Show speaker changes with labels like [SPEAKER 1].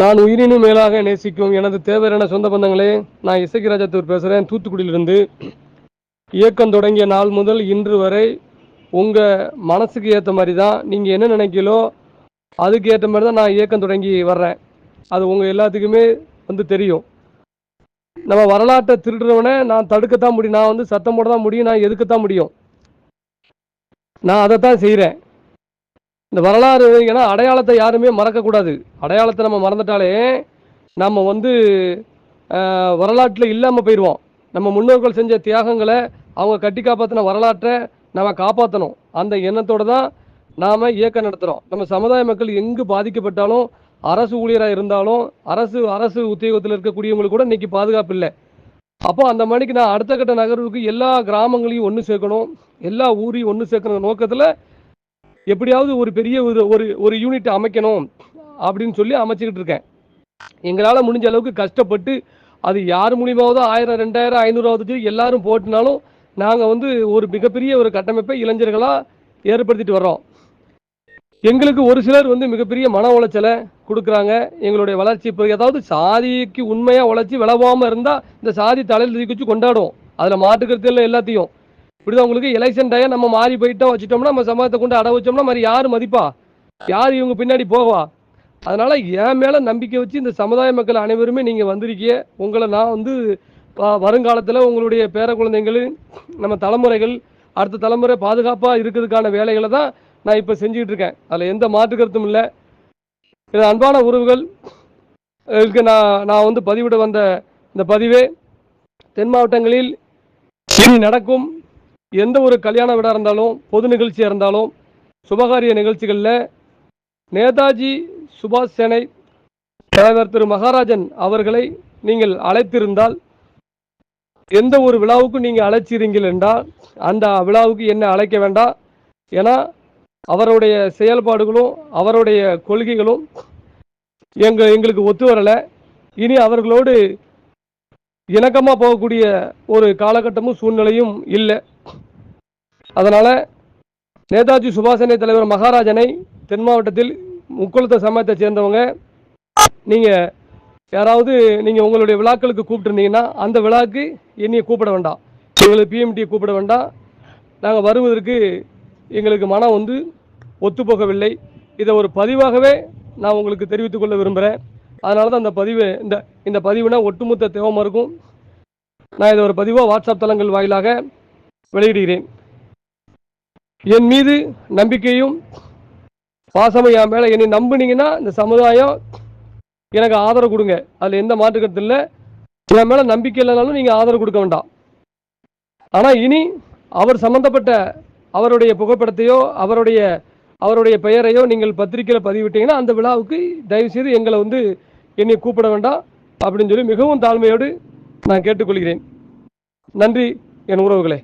[SPEAKER 1] நான் உயிரினும் மேலாக நேசிக்கும் எனது தேவையான சொந்த பந்தங்களே, நான் இசக்கிராஜத்தூர் பேசுகிறேன், தூத்துக்குடியிலிருந்து. இயக்கம் தொடங்கிய நாள் முதல் இன்று வரை உங்கள் மனசுக்கு ஏற்ற மாதிரி தான், நீங்கள் என்ன நினைக்கலோ அதுக்கு ஏற்ற மாதிரி தான் நான் இயக்கம் தொடங்கி வர்றேன். அது உங்கள் எல்லாத்துக்குமே தெரியும். நம்ம வரலாற்றை திருடுறவனை நான் தடுக்கத்தான் முடியும், நான் சத்தம் போட தான் முடியும், நான் எதுக்கத்தான் முடியும். நான் அதைத்தான் செய்கிறேன். இந்த வரலாறு ஏன்னா அடையாளத்தை யாருமே மறக்கக்கூடாது. அடையாளத்தை நம்ம மறந்துட்டாலே நம்ம வரலாற்றில் இல்லாமல் போயிடுவோம். நம்ம முன்னோர்கள் செஞ்ச தியாகங்களை, அவங்க கட்டி காப்பாற்றின வரலாற்றை நம்ம காப்பாற்றணும். அந்த எண்ணத்தோடு தான் நாம் இயக்கம் நடத்துகிறோம். நம்ம சமுதாய மக்கள் எங்கு பாதிக்கப்பட்டாலும், அரசு ஊழியராக இருந்தாலும், அரசு உத்தியோகத்தில் இருக்கக்கூடியவங்களுக்கு கூட இன்றைக்கி பாதுகாப்பு இல்லை. அப்போ அந்த மணிக்கு நான் அடுத்த கட்ட நகர்வுக்கு எல்லா கிராமங்களையும் ஒன்று சேர்க்கணும், எல்லா ஊரையும் ஒன்று சேர்க்கணும் நோக்கத்தில் எப்படியாவது ஒரு பெரிய ஒரு யூனிட் அமைக்கணும் அப்படின்னு சொல்லி அமைச்சிக்கிட்டு இருக்கேன். எங்களால் முடிஞ்ச அளவுக்கு கஷ்டப்பட்டு அது யார் மூலியமாவது 1000, 2000, 500 எல்லாரும் போட்டுனாலும் நாங்கள் ஒரு மிகப்பெரிய ஒரு கட்டமைப்பை இளைஞர்களாக ஏற்படுத்திட்டு வர்றோம். எங்களுக்கு ஒரு சிலர் மிகப்பெரிய மன உளைச்சலை கொடுக்குறாங்க. எங்களுடைய வளர்ச்சி இப்போ ஏதாவது சாதிக்கு உண்மையாக உழைச்சி விளவாமல் இருந்தால் இந்த சாதி தலையில் தூக்கி வச்சு கொண்டாடும். அதில் மாட்டுக்கிறது இல்லை எல்லாத்தையும். இப்படிதான் உங்களுக்கு எலெக்ஷன் டைம் நம்ம மாறி போயிட்டோம் வச்சுட்டோம்னா, நம்ம சமூகத்தை கொண்டு அட வச்சோம்னா மாதிரி யார் மதிப்பா, யார் இவங்க பின்னாடி போவா? அதனால என் மேல நம்பிக்கை வச்சு இந்த சமுதாய மக்கள் அனைவருமே நீங்க வந்திருக்கீங்க. உங்களை நான் வருங்காலத்தில் உங்களுடைய பேர குழந்தைகள், நம்ம தலைமுறைகள், அடுத்த தலைமுறை பாதுகாப்பாக இருக்கிறதுக்கான வேலைகளை தான் நான் இப்போ செஞ்சுக்கிட்டு இருக்கேன். அதில் எந்த மாற்று கருத்தும் இல்லை. இது அன்பான உறவுகள் நான் பதிவிட வந்த இந்த பதிவே தென் மாவட்டங்களில் இனி நடக்கும் எந்த ஒரு கல்யாண விழா இருந்தாலும், பொது நிகழ்ச்சியாக இருந்தாலும், சுபகாரிய நிகழ்ச்சிகளில் நேதாஜி சுபாஷ் சேனை தலைவர் திரு மகாராஜன் அவர்களை நீங்கள் அழைத்திருந்தால், எந்த ஒரு விழாவுக்கும் நீங்கள் அழைச்சிருங்கள் என்றால் அந்த விழாவுக்கு என்ன அழைக்க வேண்டாம். ஏன்னா அவருடைய செயல்பாடுகளும் அவருடைய கொள்கைகளும் எங்களுக்கு ஒத்து வரலை. இனி அவர்களோடு இணக்கமாக போகக்கூடிய ஒரு காலகட்டமும் சூழ்நிலையும் இல்லை. அதனால் நேதாஜி சுபாஷனை தலைவர் மகாராஜனை தென் மாவட்டத்தில் முக்குளத்த சமயத்தை சேர்ந்தவங்க நீங்கள் யாராவது நீங்கள் உங்களுடைய விழாக்களுக்கு கூப்பிட்டுருந்தீங்கன்னா அந்த விழாவுக்கு என்னையை கூப்பிட வேண்டாம், எங்களுக்கு பிஎம்டியை கூப்பிட வேண்டாம். நாங்கள் வருவதற்கு எங்களுக்கு மனம் ஒத்துப்போகவில்லை. இதை ஒரு பதிவாகவே நான் உங்களுக்கு தெரிவித்துக் கொள்ள விரும்புகிறேன். அதனால தான் இந்த பதிவுனா ஒட்டுமொத்த தேவமாக இருக்கும். நான் இதை ஒரு பதிவாக வாட்ஸ்அப் தளங்கள் வாயிலாக வெளியிடுகிறேன். என் மீது நம்பிக்கையும் பாசமும் என் மேலே என்னை நம்புனீங்கன்னா இந்த சமுதாயம் எனக்கு ஆதரவு கொடுங்க. அதில் எந்த மாற்று கருத்து இல்லை. என் மேலே நம்பிக்கை இல்லைனாலும் நீங்கள் ஆதரவு கொடுக்க வேண்டாம். ஆனால் இனி அவர் சம்பந்தப்பட்ட அவருடைய புகைப்படத்தையோ அவருடைய பெயரையோ நீங்கள் பத்திரிகையில் பதிவிட்டீங்கன்னா அந்த விழாவுக்கு தயவுசெய்து எங்களை என்னை கூப்பிட வேண்டாம் அப்படின்னு சொல்லி மிகவும் தாழ்மையோடு நான் கேட்டுக்கொள்கிறேன். நன்றி என் உறவுகளே.